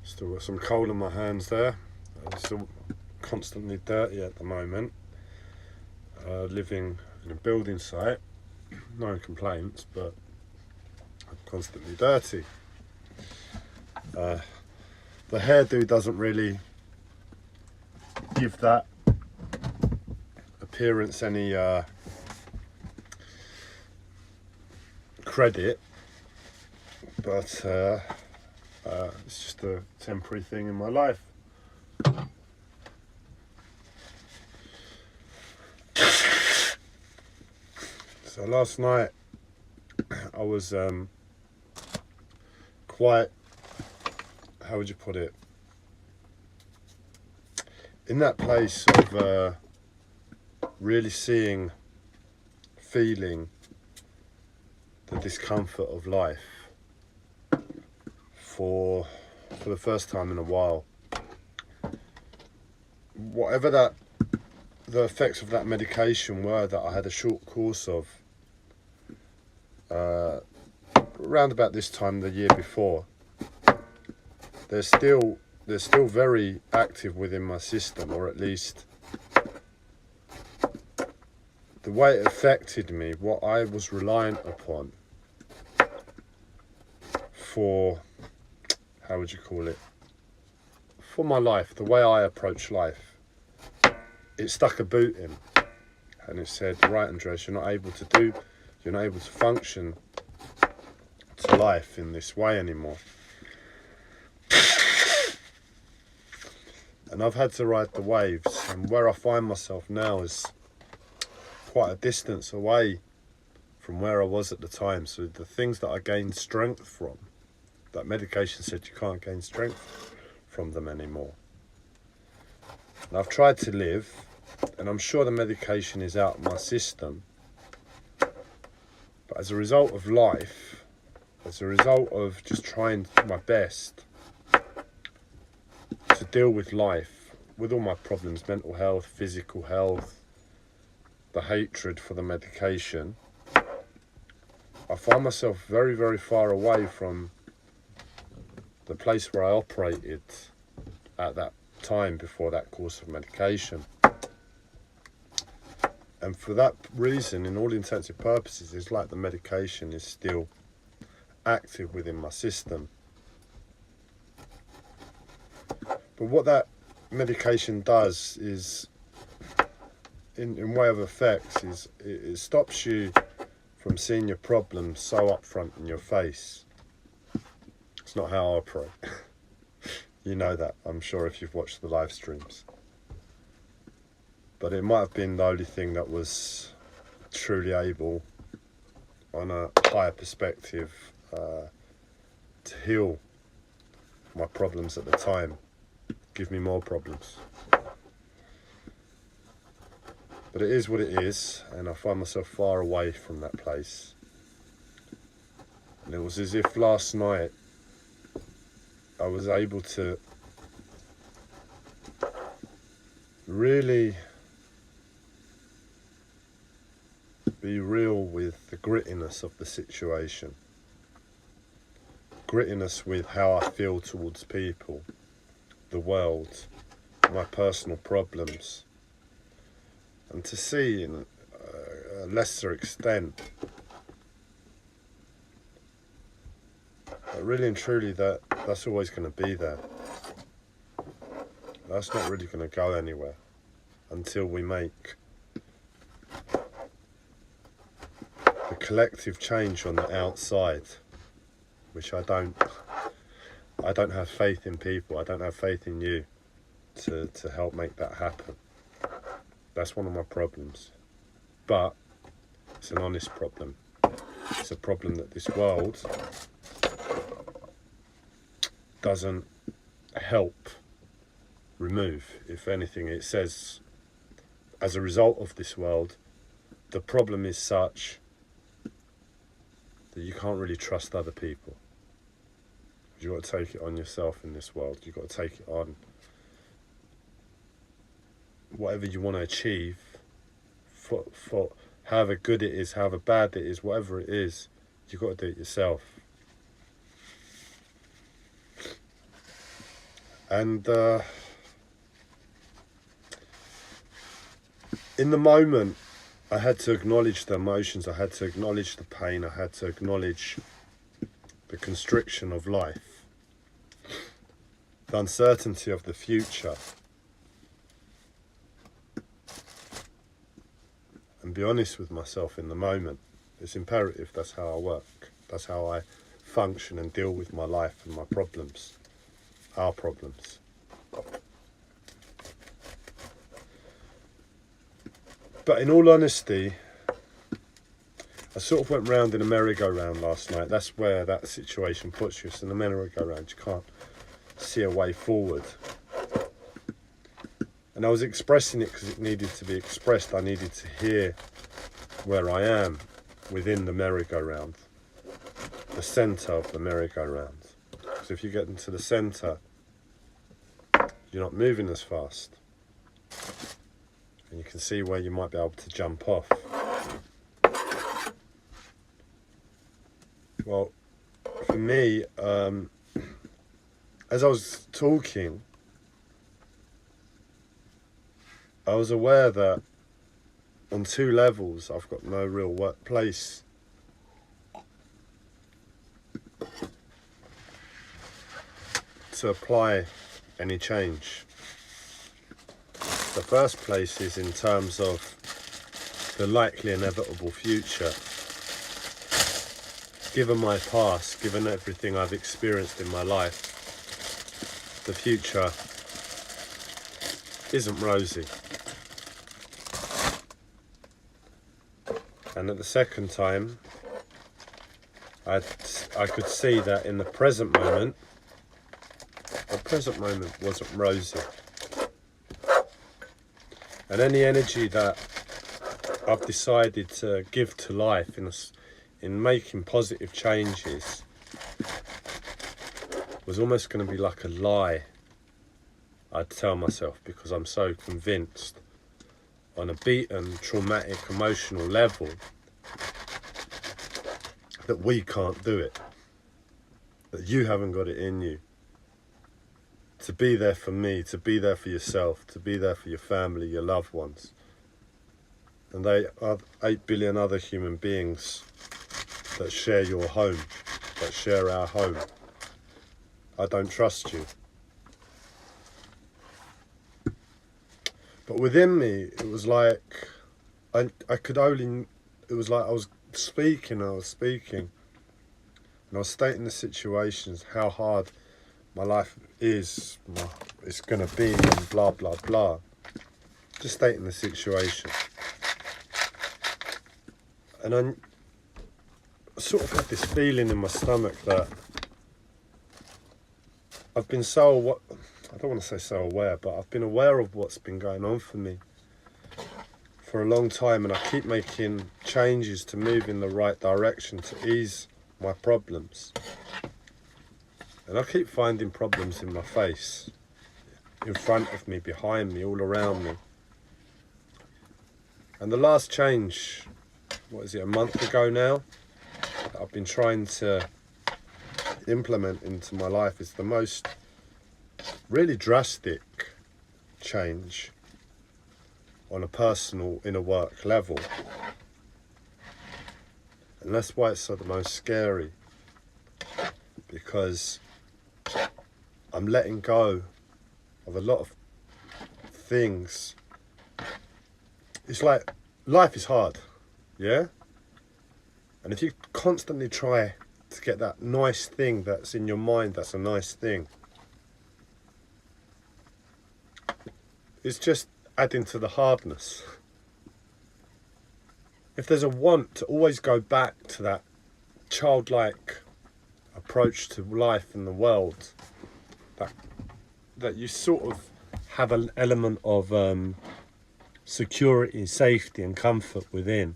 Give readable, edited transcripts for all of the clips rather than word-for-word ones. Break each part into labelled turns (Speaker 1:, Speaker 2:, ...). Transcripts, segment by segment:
Speaker 1: Still got some coal in my hands there. Still constantly dirty at the moment. Living in a building site, no complaints, but I'm constantly dirty. The hairdo doesn't really give that appearance any credit, but it's just a temporary thing in my life. So last night I was quite, how would you put it, in that place of really seeing, feeling the discomfort of life for the first time in a while. Whatever the effects of that medication were that I had a short course of around about this time the year before, they're still very active within my system, or at least the way it affected me, what I was reliant upon for, how would you call it, for my life, the way I approach life. It stuck a boot in, and it said, right, Andreas, you're not able to function to life in this way anymore. And I've had to ride the waves, and where I find myself now is quite a distance away from where I was at the time. So the things that I gained strength from, that medication said you can't gain strength from them anymore. And I've tried to live, and I'm sure the medication is out of my system, but as a result of life, as a result of just trying my best to deal with life, with all my problems, mental health, physical health, the hatred for the medication, I find myself very, very far away from the place where I operated at that time before that course of medication. And for that reason, in all intents and purposes, it's like the medication is still active within my system. But what that medication does is, in way of effects, is it stops you from seeing your problems so up front in your face. It's not how I operate. You know that, I'm sure, if you've watched the live streams. But it might have been the only thing that was truly able, on a higher perspective, to heal my problems at the time, give me more problems. But it is what it is, and I find myself far away from that place. And it was as if last night I was able to really be real with the grittiness of the situation. Grittiness with how I feel towards people, the world, my personal problems. And to see in a lesser extent that really and truly that's always going to be there. That's not really going to go anywhere until we make the collective change on the outside, which I don't have faith in people. I don't have faith in you to help make that happen. That's one of my problems. But it's an honest problem. It's a problem that this world doesn't help remove. If anything, it says, as a result of this world, the problem is such that you can't really trust other people. You've got to take it on yourself in this world. You've got to take it on whatever you want to achieve, for however good it is, however bad it is, whatever it is, you've got to do it yourself. And in the moment, I had to acknowledge the emotions, I had to acknowledge the pain, I had to acknowledge the constriction of life, the uncertainty of the future, and be honest with myself in the moment. It's imperative. That's how I work. That's how I function and deal with my life and my problems, our problems. But in all honesty, I sort of went round in a merry-go-round last night. That's where that situation puts you. It's in a merry-go-round. You can't see a way forward. And I was expressing it because it needed to be expressed. I needed to hear where I am within the merry-go-round, the centre of the merry-go-round. Because if you get into the centre, you're not moving as fast. And you can see where you might be able to jump off. Well, for me, as I was talking, I was aware that on two levels I've got no real workplace. To apply any change. The first place is in terms of the likely inevitable future. Given my past, given everything I've experienced in my life, the future isn't rosy. And at the second time, I could see that in the present moment wasn't rosy. And any energy that I've decided to give to life in making positive changes was almost going to be like a lie, I'd tell myself, because I'm so convinced on a beaten, traumatic, emotional level that we can't do it, that you haven't got it in you. To be there for me, to be there for yourself, to be there for your family, your loved ones. And they are 8 billion other human beings that share your home, that share our home. I don't trust you. But within me, it was like, I could only, it was like I was speaking, and I was stating the situations, how hard my life is, it's going to be, and blah, blah, blah. Just stating the situation. And I sort of had this feeling in my stomach that I've been so, I don't want to say so aware, but I've been aware of what's been going on for me for a long time, and I keep making changes to move in the right direction to ease my problems. And I keep finding problems in my face, in front of me, behind me, all around me. And the last change, what is it, a month ago now, that I've been trying to implement into my life is the most really drastic change on a personal inner work level. And that's why it's the most scary, because I'm letting go of a lot of things. It's like, life is hard, yeah? And if you constantly try to get that nice thing that's in your mind, that's a nice thing, it's just adding to the hardness. If there's a want to always go back to that childlike approach to life and the world, that you sort of have an element of security, safety and comfort within,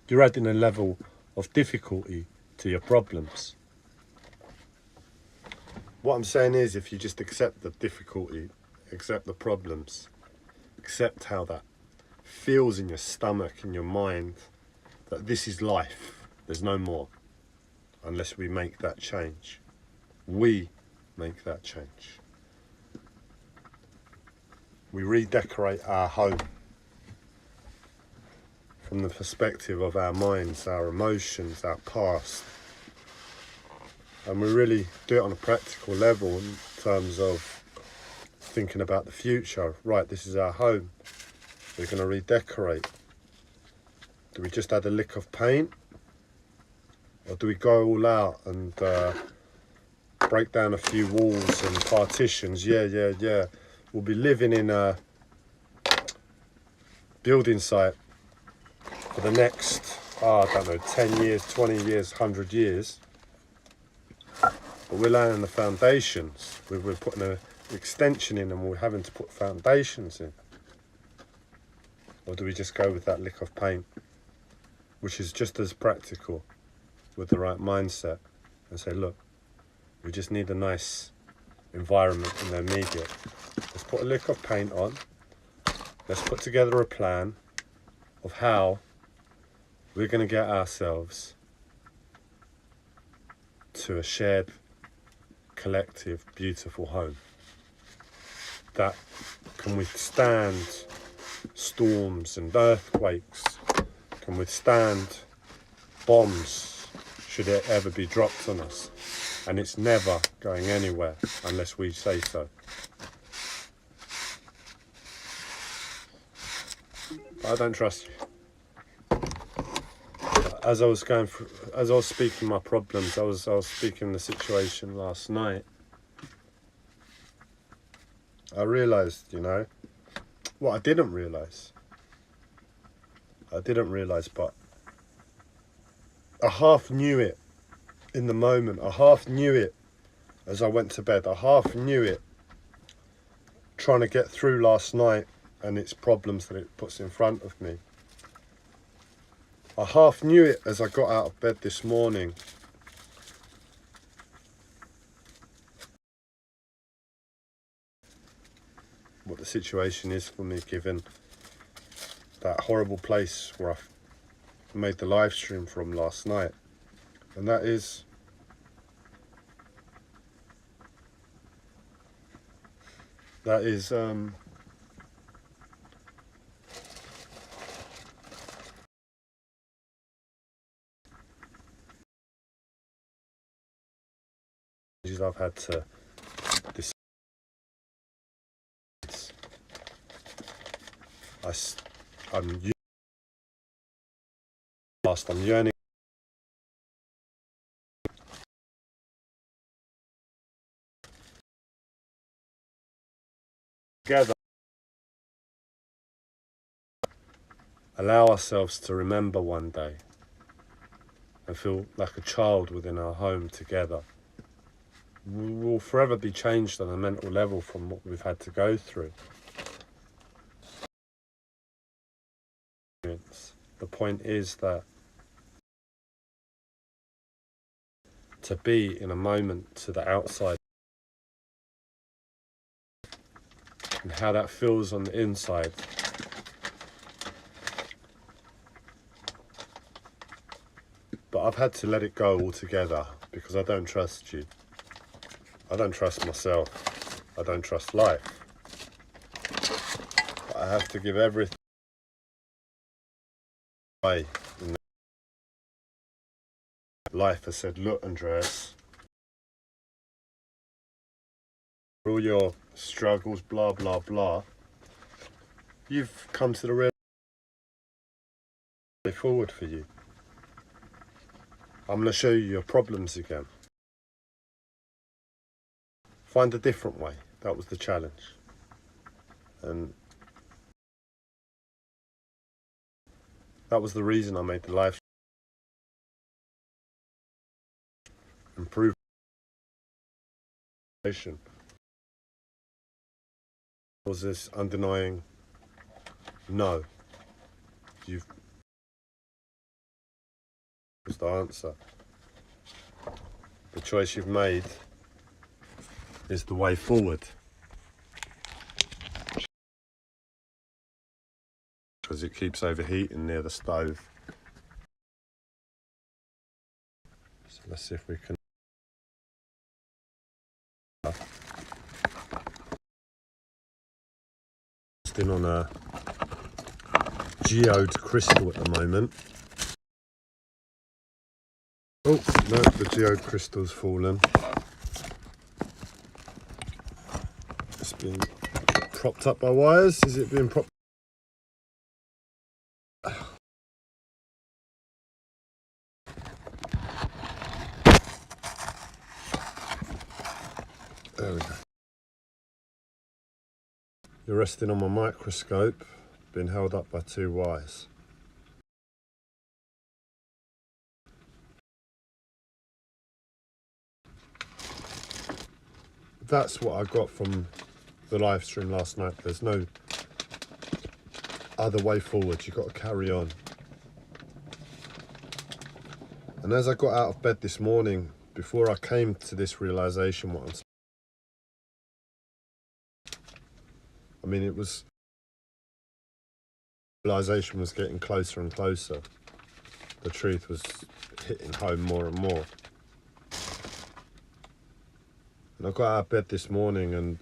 Speaker 1: you're adding a level of difficulty to your problems. What I'm saying is, if you just accept the difficulty, accept the problems, accept how that feels in your stomach, in your mind, that this is life, there's no more, unless we make that change. We make that change. We redecorate our home from the perspective of our minds, our emotions, our past. And we really do it on a practical level in terms of thinking about the future. Right, this is our home. We're going to redecorate. Do we just add a lick of paint? Or do we go all out and break down a few walls and partitions? Yeah. We'll be living in a building site for the next, I don't know, 10 years, 20 years, 100 years. But we're laying the foundations. We're putting an extension in and we're having to put foundations in. Or do we just go with that lick of paint, which is just as practical with the right mindset, and say, look, we just need a nice environment in the immediate. Let's put a lick of paint on. Let's put together a plan of how we're going to get ourselves to a shared, collective, beautiful home that can withstand storms and earthquakes, can withstand bombs should it ever be dropped on us. And it's never going anywhere unless we say so. I don't trust you. As I was speaking my problems, I was speaking the situation last night. I realised, what I didn't realise, but I half knew it in the moment. I half knew it as I went to bed. I half knew it trying to get through last night and its problems that it puts in front of me. I half knew it as I got out of bed this morning. What the situation is for me, given that horrible place where I made the live stream from last night. And that is I've had to decide. I'm yearning together. Allow ourselves to remember one day and feel like a child within our home together. We will forever be changed on a mental level from what we've had to go through. The point is that to be in a moment to the outside and how that feels on the inside. But I've had to let it go altogether because I don't trust you. I don't trust myself. I don't trust life. But I have to give everything away. Life has said, look, Andreas, for all your struggles, blah, blah, blah, you've come to the real way forward for you. I'm going to show you your problems again. Find a different way. That was the challenge. And that was the reason I made the live. Improve. Was this undenying? No. You've was the answer. The choice you've made is the way forward. Because it keeps overheating near the stove. So let's see if we can. Resting on a geode crystal at the moment. Oh no, the geode crystal's fallen. It's been propped up by wires. Is it being propped? There we go. You're resting on my microscope, being held up by 2 wires. That's what I got from the live stream last night. There's no other way forward. You've got to carry on. And as I got out of bed this morning, before I came to this realization, it was, realization was getting closer and closer. The truth was hitting home more and more. And I got out of bed this morning and